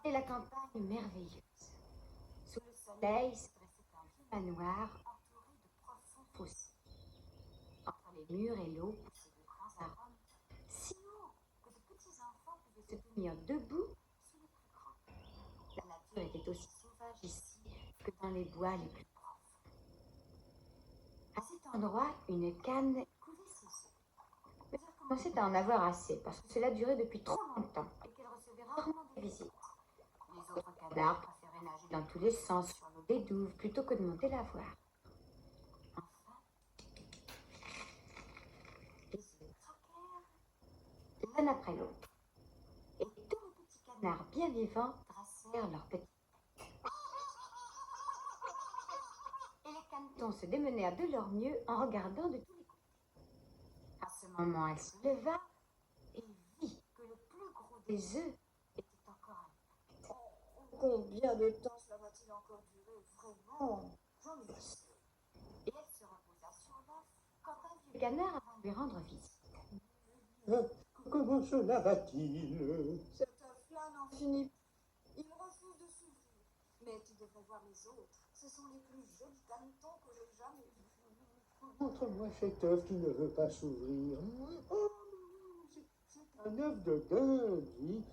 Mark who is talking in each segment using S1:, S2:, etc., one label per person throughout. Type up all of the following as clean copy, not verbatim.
S1: Et la campagne merveilleuse. Sous le soleil se dressait un vieux manoir entouré de profonds fossés. Entre les murs et l'eau poussaient de grands arômes, si hauts que de petits enfants pouvaient se tenir debout sous les plus grands. La nature était aussi sauvage ici que dans les bois les plus profonds. À cet endroit, une canne coulait ses œufs. Mais elle commençait à en avoir assez parce que cela durait depuis trop longtemps et qu'elle recevait rarement des visites. Les autres canards préféraient nager dans tous les sens sur l'eau des douves plutôt que de monter la voir. Enfin, les œufs craquèrent l'un après l'autre. Et tous les petits canards bien vivants dressèrent leurs petits têtes. Et les canetons se démenèrent de leur mieux en regardant de tous les côtés. À ce moment, elle se leva et vit que le plus gros des œufs était encore intact.
S2: Combien de temps cela va-t-il encore durer? Vraiment, j'en ai assez.
S1: Et elle se reposa sur l'œuf quand un vieux canard vint lui rendre visite.
S3: Comment cela va-t-il?
S2: Cet œuf-là n'en finit plus. Il refuse de s'ouvrir. Mais tu devrais voir les autres. Ce sont les plus jolis canetons que j'ai jamais vus.
S3: Montre-moi cet œuf qui ne veut pas s'ouvrir. Oh, c'est un œuf de dinde, oui.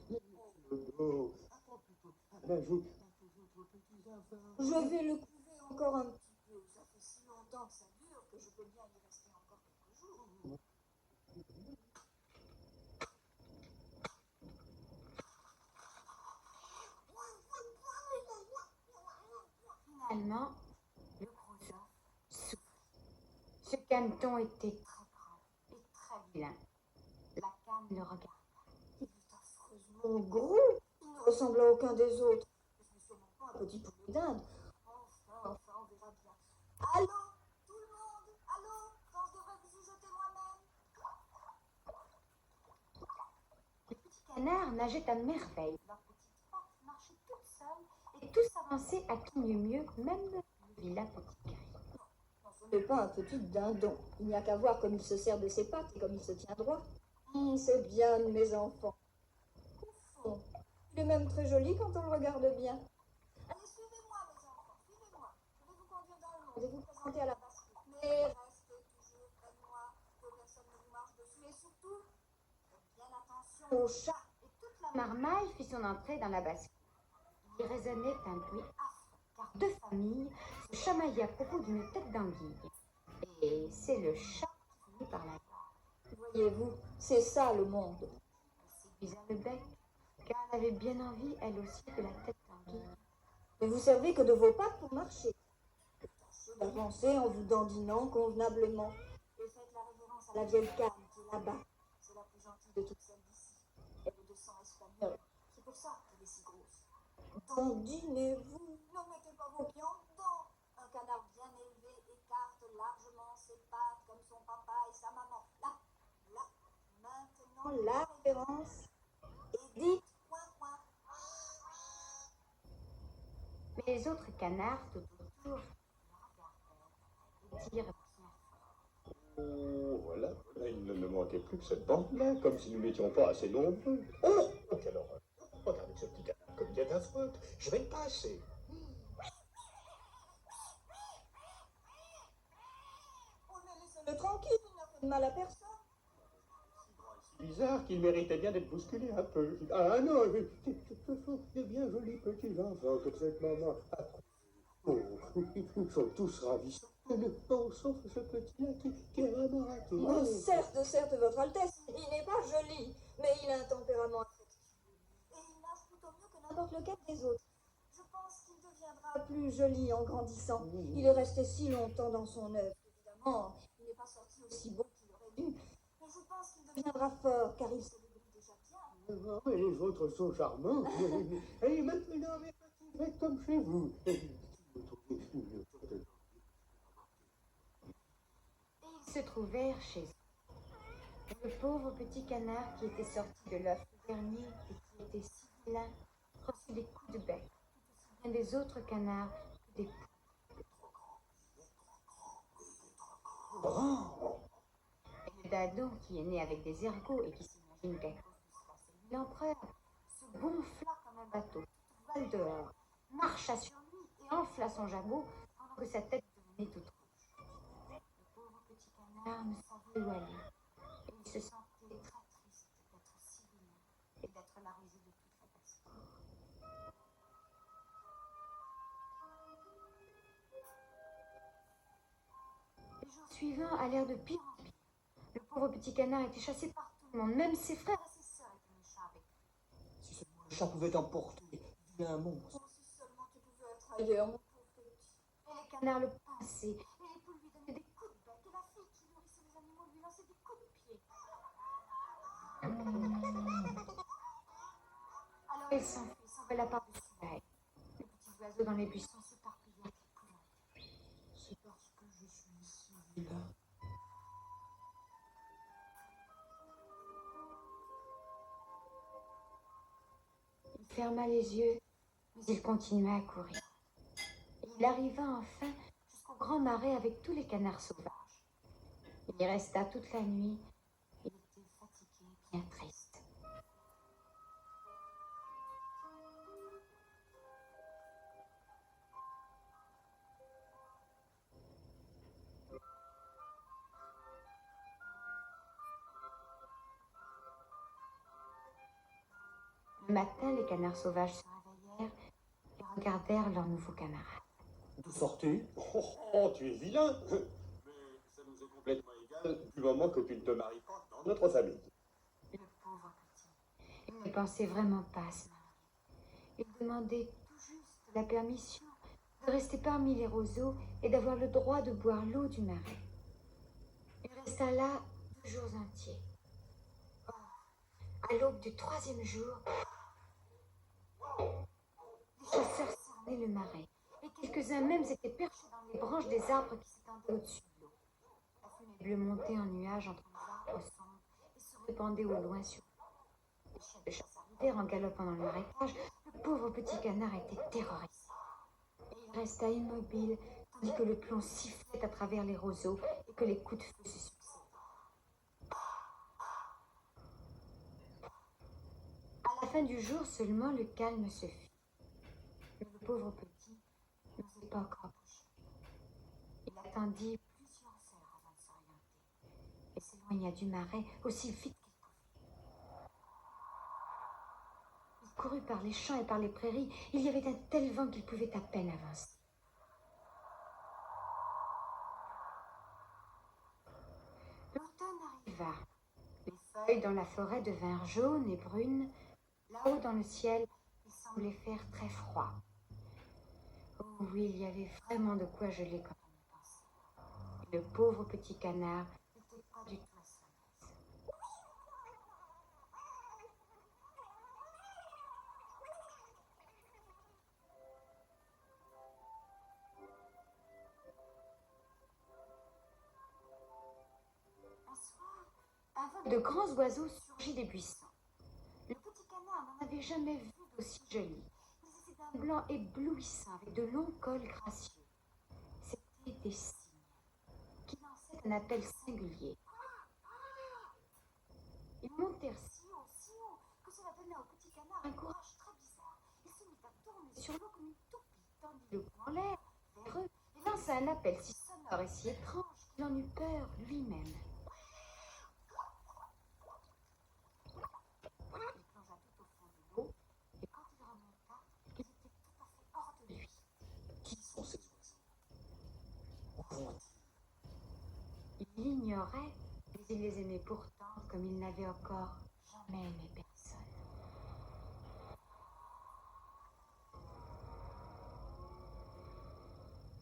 S3: Oh, attends plutôt à nager dans tes autres petits enfants.
S2: Je vais le couver encore un petit peu. Ça fait si longtemps que ça dure que je peux bien y rester encore quelques jours.
S1: Finalement, le gros œuf s'ouvrit. Ce caneton était très grand et très vilain. La canne le regarda.
S2: Il est affreusement gros. Il ne ressemble à aucun des autres. Ce n'est sûrement pas un petit poulet d'Inde. Enfin, on verra bien. Allô, tout le monde? Allô, quand je devrais vous y jeter moi-même?
S1: Les petits canards nageaient à merveille. Leurs petites pattes marchaient toutes seules et tous avançaient à qui mieux, même le vilain petit gris.
S2: Ce n'est pas un petit dindon. Il n'y a qu'à voir comme il se sert de ses pattes et comme il se tient droit. C'est bien de mes enfants. Au fond, il est même très joli quand on le regarde bien. Allez, suivez-moi, mes enfants, suivez-moi. Je vais vous conduire dans le monde et vous présenter à la basse-cour. Mais restez toujours près de moi, que personne ne vous marche dessus. Et surtout, faites bien attention aux chats.
S1: Et toute la marmaille fit son entrée dans la basse-cour. Il y résonnait un bruit affreux, car deux familles se chamaillaient à propos d'une tête d'anguille. Et c'est le chat qui finit par la voir.
S2: Voyez-vous, c'est ça le monde.
S1: Elle séduisa le bec, car elle avait bien envie, elle aussi, de la tête d'anguille.
S2: Ne vous servez que de vos pattes pour marcher. Tâchez d'avancer en vous dandinant convenablement. Et faites la révérence à la vieille canne qui est là-bas. C'est la plus gentille de toutes celles d'ici. Elle est de sang espagnol. C'est pour ça qu'elle est si grosse. Dandinez-vous. Ne mettez pas vos pieds en dedans. Un canard bien élevé écarte largement ses pattes comme son papa et sa maman. Là, là. Maintenant, la révérence. Et dites coin, coin.
S1: Mais les autres canards tout autour la regardèrent et dirent bien fort.
S3: Oh, voilà, il ne me manquait plus que cette bande-là, comme si nous n'étions pas assez nombreux. Oh, quelle horreur! Regardez ce petit canard comme il est affreux. Je vais le passer.
S2: Oh, mais laissez-le tranquille, il n'a fait de mal à personne.
S3: C'est bizarre qu'il méritait bien d'être bousculé un peu. Ah non, ce sont des bien jolis petits enfants que cette maman a. Oh, ils sont tous ravissants. Sauf ce petit-là qui est vraiment raté.
S2: Oh, certes, Votre Altesse, il n'est pas joli, mais il a un tempérament affectueux. Et il nage plutôt mieux que n'importe lequel des autres. Je pense qu'il deviendra plus joli en grandissant. Il est resté si longtemps dans son œuf. Évidemment, il n'est pas sorti aussi beau qu'il aurait dû. Mais je pense qu'il deviendra fort, car il se débrouille déjà bien.
S3: Et les autres sont charmants. Et maintenant, mes petits, faites comme chez vous.
S1: Ils se trouvèrent chez eux. Le pauvre petit canard qui était sorti de l'œuf dernier et qui était si vilain reçut des coups de bec, tout aussi bien des autres canards que des poules. Et le dindon qui est né avec des ergots et qui s'imagine qu'à cause de cela c'est lui l'empereur, se gonfla comme un bateau, vole dehors, marcha sur lui et enfla son jabot pendant que sa tête devenait toute rouge. Le pauvre petit canard ne savait où aller et il se sentait très triste d'être si vilain et d'être la risée de toute la basse-cour. Les jours suivants allèrent de pire en pire. Le pauvre petit canard était chassé par tout le monde, même ses frères et ses sœurs étaient méchants avec lui.
S3: Si seulement le chat pouvait emporter, vilain monstre.
S2: Oh, si seulement tu pouvais être ailleurs, mon pauvre petit.
S1: Et les canards le pinçaient, et les poules lui donnaient des coups de bec, et la fille qui nourrissait les animaux lui lançait des coups de pied. Alors il s'enfuit, s'envola par-dessus la haie. Les petits oiseaux dans les buissons s'éparpillèrent épouvantés.
S3: C'est parce que je suis si vilain.
S1: Il ferma les yeux, mais il continua à courir. Et il arriva enfin jusqu'au grand marais avec tous les canards sauvages. Il y resta toute la nuit. Il était fatigué, bien triste. Le matin, les canards sauvages se réveillèrent et regardèrent leurs nouveaux camarades.
S3: D'où sortez? Oh, tu es vilain. Mais ça nous est complètement égal du moment que tu ne te maries pas dans notre famille.
S1: Le pauvre petit, il ne pensait vraiment pas à se marier. Il demandait tout juste la permission de rester parmi les roseaux et d'avoir le droit de boire l'eau du marais. Il resta là 2 jours entiers. Or, à l'aube du 3e jour, les chasseurs cernaient le marais, et quelques-uns même s'étaient perchés dans les branches des arbres qui s'étendaient au-dessus de l'eau. La fumée bleue montait en nuages entre les arbres sombres et se répandait au loin sur l'eau. Les chiens de chasse arrivèrent en galopant dans le marécage. Le pauvre petit canard était terrorisé. Et il resta immobile, tandis que le plomb sifflait à travers les roseaux et que les coups de feu se succédaient. À la fin du jour seulement, le calme se fit. Mais le pauvre petit n'osait pas encore bouger. Il attendit plusieurs heures avant de s'orienter et s'éloigna du marais aussi vite qu'il pouvait. Il courut par les champs et par les prairies. Il y avait un tel vent qu'il pouvait à peine avancer. L'automne arriva. Les feuilles dans la forêt devinrent jaunes et brunes. Là-haut dans le ciel, il semblait faire très froid. Oh oui, il y avait vraiment de quoi geler quand on y pensait. Et le pauvre petit canard n'était pas du tout à son aise. Un soir, un vol de grands oiseaux surgit des buissons. Le petit canard n'en avait jamais vu d'aussi joli. Ils étaient d'un blanc éblouissant avec de longs cols gracieux. C'étaient des cygnes qui lançaient un appel singulier. Ils montèrent si haut, que cela donna au petit canard un courage très bizarre. Il se mit à tourner sur l'eau comme une toupie, tendit le cou en l'air vers eux et lança un appel si sonore et si étrange qu'il en eut peur lui-même. Il plongea tout au fond de l'eau et quand il remonta, il était tout à fait hors de lui.
S3: Qui sont ces oiseaux? Où vont-ils?
S1: Il l'ignorait, mais il les aimait pourtant comme il n'avait encore jamais aimé personne.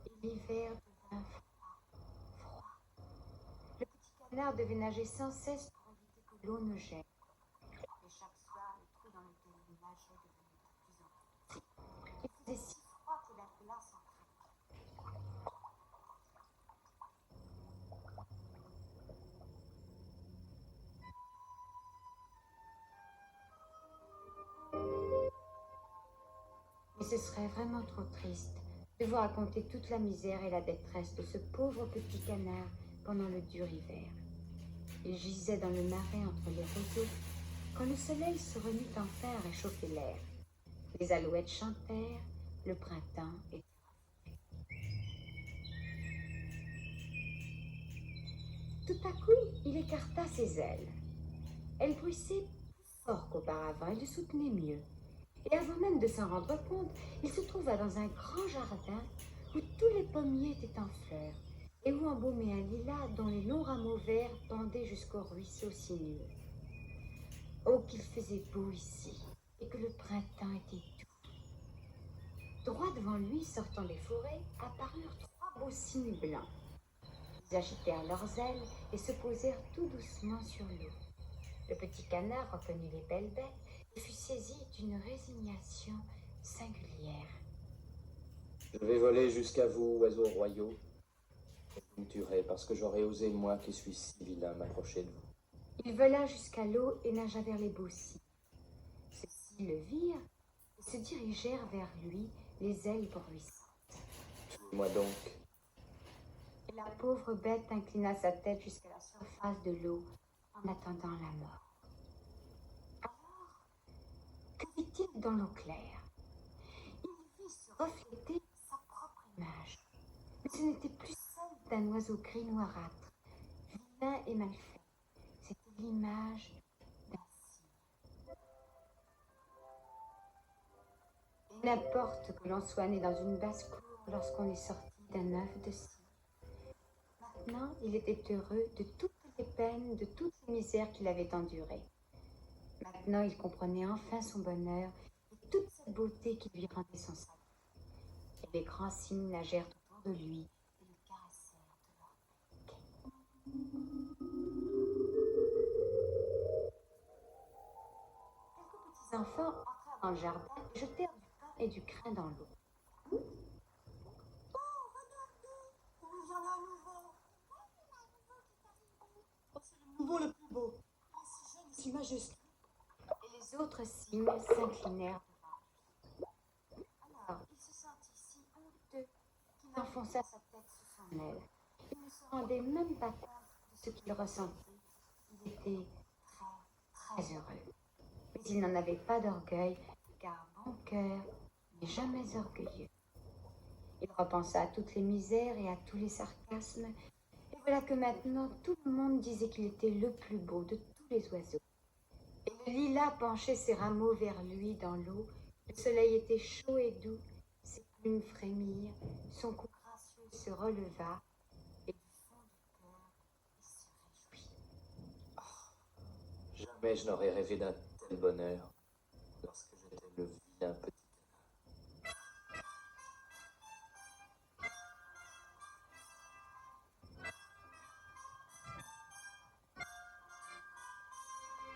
S1: Et l'hiver devint froid. Le petit canard devait nager sans cesse pour éviter que l'eau ne gèle. Et chaque soir, le trou dans lequel il nageait devenait de plus en plus petit. Il faisait si froid qu'il appela son frère. Mais ce serait vraiment trop triste de vous raconter toute la misère et la détresse de ce pauvre petit canard pendant le dur hiver. Il gisait dans le marais entre les roseaux quand le soleil se remit enfin à réchauffer l'air. Les alouettes chantèrent, le printemps était revenu. Tout à coup, il écarta ses ailes. Elles bruissaient plus fort qu'auparavant, il le soutenait mieux. Et avant même de s'en rendre compte, il se trouva dans un grand jardin où tous les pommiers étaient en fleurs et où embaumait un lilas dont les longs rameaux verts pendaient jusqu'au ruisseau sinueux. Oh, qu'il faisait beau ici et que le printemps était doux. Droit devant lui, sortant des forêts, apparurent trois beaux cygnes blancs. Ils agitèrent leurs ailes et se posèrent tout doucement sur l'eau. Le petit canard reconnut les belles bêtes et fut saisi d'une résignation singulière.
S4: Je vais voler jusqu'à vous, oiseaux royaux. Et vous me tuerez parce que j'aurais osé, moi qui suis si vilain, m'approcher de vous.
S1: Il vola jusqu'à l'eau et nagea vers les beaux cygnes. Ceux-ci le virent et se dirigèrent vers lui, les ailes bruissantes.
S4: Tuez-moi donc.
S1: Et la pauvre bête inclina sa tête jusqu'à la surface de l'eau en attendant la mort. Alors, que vit-il dans l'eau claire? Il vit se refléter sa propre image. Mais ce n'était plus celle d'un oiseau gris noirâtre, vilain et mal fait. C'était l'image d'un cygne. Et n'importe que l'on soit né dans une basse-cour lorsqu'on est sorti d'un œuf de cygne. Maintenant, il était heureux de toutes les peines, de toutes les misères qu'il avait endurées. Maintenant, il comprenait enfin son bonheur et toute cette beauté qui lui rendait son salut. Et les grands cygnes nagèrent autour de lui et le caressèrent de leur bec. Quelques petits enfants entrèrent dans le jardin et jetèrent du pain et du crin dans l'eau.
S2: Nouveau le plus beau, si jeune et si majestueux.
S1: Et les autres cygnes s'inclinèrent devant lui. Alors, il se sentit si honteux qu'il enfonça sa tête sous son aile. Il ne se rendait même pas compte de ce qu'il ressentait. Il était très, très heureux. Mais il n'en avait pas d'orgueil, car bon cœur n'est jamais orgueilleux. Il repensa à toutes les misères et à tous les sarcasmes, et voilà que maintenant tout le monde disait qu'il était le plus beau de tous les oiseaux. Et le lilas penchait ses rameaux vers lui dans l'eau, le soleil était chaud et doux, ses plumes frémirent, son cou gracieux se releva, et du fond du cœur, il se réjouit.
S4: Jamais je n'aurais rêvé d'un tel bonheur lorsque j'étais le vilain petit